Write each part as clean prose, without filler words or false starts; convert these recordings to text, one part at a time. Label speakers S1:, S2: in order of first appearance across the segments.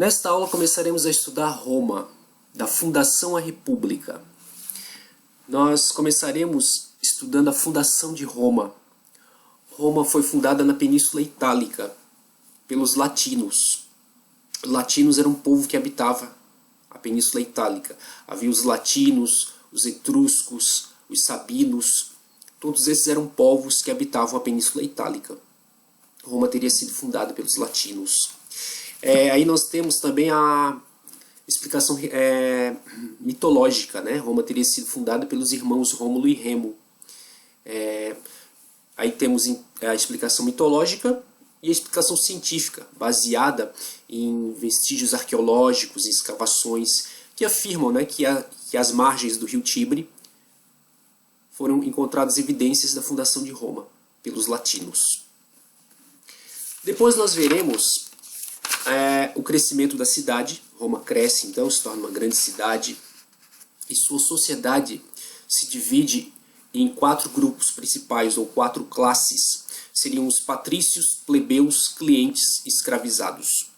S1: Nesta aula começaremos a estudar Roma, da fundação à República. Nós começaremos estudando a fundação de Roma. Roma foi fundada na Península Itálica, pelos latinos. Os latinos eram um povo que habitava a Península Itálica. Havia os latinos, os etruscos, os sabinos. Todos esses eram povos que habitavam a Península Itálica. Roma teria sido fundada pelos latinos. Aí nós temos também a explicação mitológica, né? Roma teria sido fundada pelos irmãos Rômulo e Remo. Aí temos a explicação mitológica e a explicação científica, baseada em vestígios arqueológicos e escavações que afirmam, né, que às margens do rio Tibre foram encontradas evidências da fundação de Roma pelos latinos. Depois nós veremos o crescimento da cidade. Roma cresce, então, se torna uma grande cidade, e sua sociedade se divide em 4 grupos principais, ou 4 classes. Seriam os patrícios, plebeus, clientes e escravizados.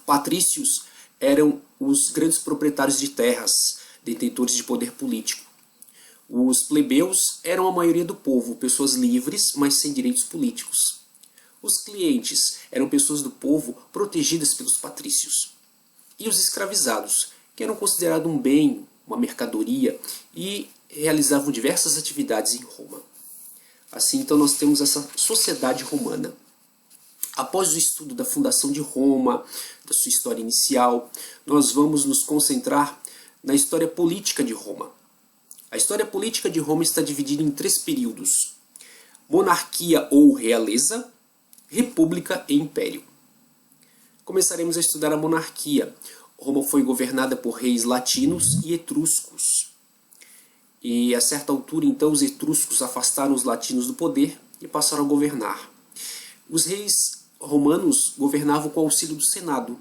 S1: Patrícios eram os grandes proprietários de terras, detentores de poder político. Os plebeus eram a maioria do povo, pessoas livres, mas sem direitos políticos. Os clientes eram pessoas do povo protegidas pelos patrícios. E os escravizados, que eram considerados um bem, uma mercadoria, e realizavam diversas atividades em Roma. Assim, então, nós temos essa sociedade romana. Após o estudo da fundação de Roma, da sua história inicial, nós vamos nos concentrar na história política de Roma. A história política de Roma está dividida em 3 períodos: monarquia ou realeza, república e império. Começaremos a estudar a monarquia. Roma foi governada por reis latinos e etruscos. E a certa altura, então, os etruscos afastaram os latinos do poder e passaram a governar. Os reis romanos governavam com o auxílio do Senado.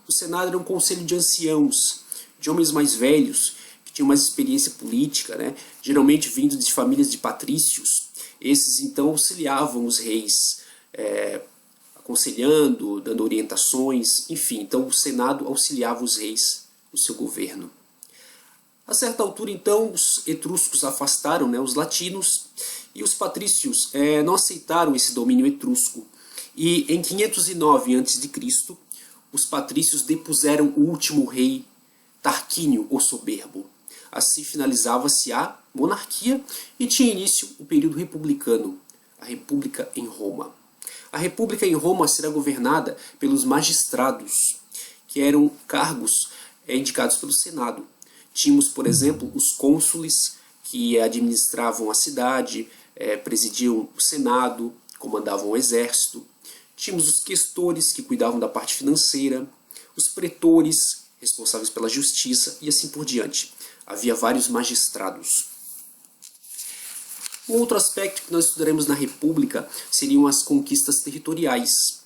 S1: O Senado era um conselho de anciãos, de homens mais velhos, que tinham mais experiência política, né? Geralmente vindos de famílias de patrícios. Esses, então, auxiliavam os reis, aconselhando, dando orientações, enfim. Então, o Senado auxiliava os reis no seu governo. A certa altura, então, os etruscos afastaram, né, os latinos, e os patrícios não aceitaram esse domínio etrusco. E em 509 a.C., os patrícios depuseram o último rei, Tarquínio, o Soberbo. Assim finalizava-se a monarquia e tinha início o período republicano, a República em Roma. A República em Roma será governada pelos magistrados, que eram cargos indicados pelo Senado. Tínhamos, por exemplo, os cônsules, que administravam a cidade, presidiam o Senado, comandavam o exército. Tínhamos os questores, que cuidavam da parte financeira, os pretores, responsáveis pela justiça, e assim por diante. Havia vários magistrados. Um outro aspecto que nós estudaremos na República seriam as conquistas territoriais.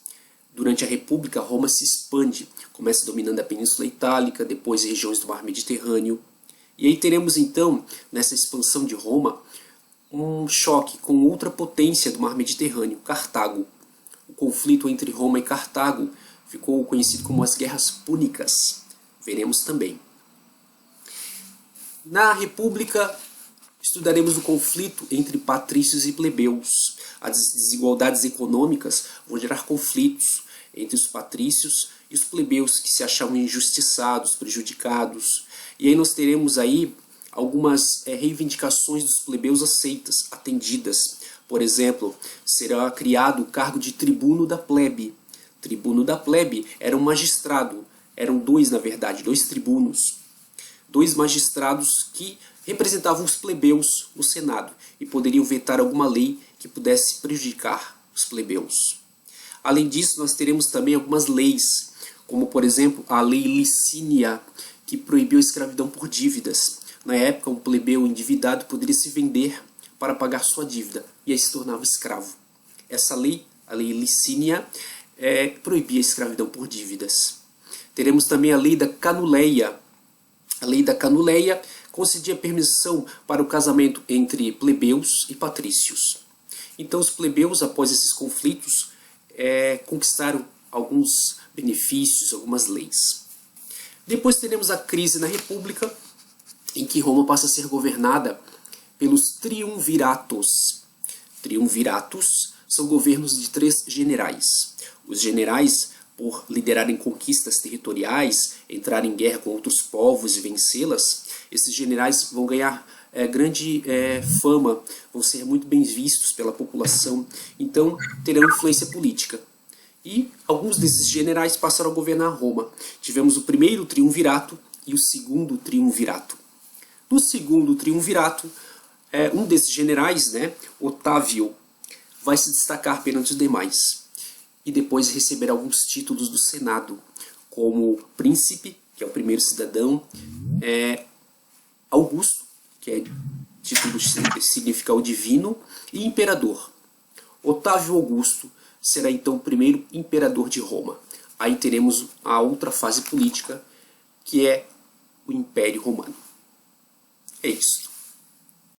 S1: Durante a República, Roma se expande, começa dominando a Península Itálica, depois regiões do Mar Mediterrâneo. E aí teremos então, nessa expansão de Roma, um choque com outra potência do Mar Mediterrâneo, Cartago. O conflito entre Roma e Cartago ficou conhecido como as Guerras Púnicas. Veremos também. Na República, estudaremos o conflito entre patrícios e plebeus. As desigualdades econômicas vão gerar conflitos entre os patrícios e os plebeus, que se achavam injustiçados, prejudicados. E aí nós teremos aí algumas reivindicações dos plebeus aceitas, atendidas. Por exemplo, será criado o cargo de tribuno da plebe. Tribuno da plebe era um magistrado, eram 2 na verdade, 2 tribunos. 2 magistrados que representavam os plebeus no Senado e poderiam vetar alguma lei que pudesse prejudicar os plebeus. Além disso, nós teremos também algumas leis, como por exemplo a Lei Licínia, que proibiu a escravidão por dívidas. Na época, um plebeu endividado poderia se vender para pagar sua dívida e aí se tornava escravo. Essa lei, a Lei Licínia, proibia a escravidão por dívidas. Teremos também a Lei da Canuleia. A Lei da Canuleia concedia permissão para o casamento entre plebeus e patrícios. Então os plebeus, após esses conflitos, conquistaram alguns benefícios, algumas leis. Depois teremos a crise na República, em que Roma passa a ser governada pelos triunviratos. Triunviratos são governos de 3 generais. Os generais, por liderarem conquistas territoriais, entrar em guerra com outros povos e vencê-las, esses generais vão ganhar grande fama, vão ser muito bem vistos pela população, então terão influência política. E alguns desses generais passaram a governar Roma. Tivemos o primeiro triunvirato e o segundo triunvirato. No segundo triunvirato, um desses generais, Otávio, vai se destacar perante os demais e depois receberá alguns títulos do Senado, como príncipe, que é o primeiro cidadão, Augusto, que é título que significa o divino, e imperador. Otávio Augusto será então o primeiro imperador de Roma. Aí teremos a outra fase política, que é o Império Romano. É isso.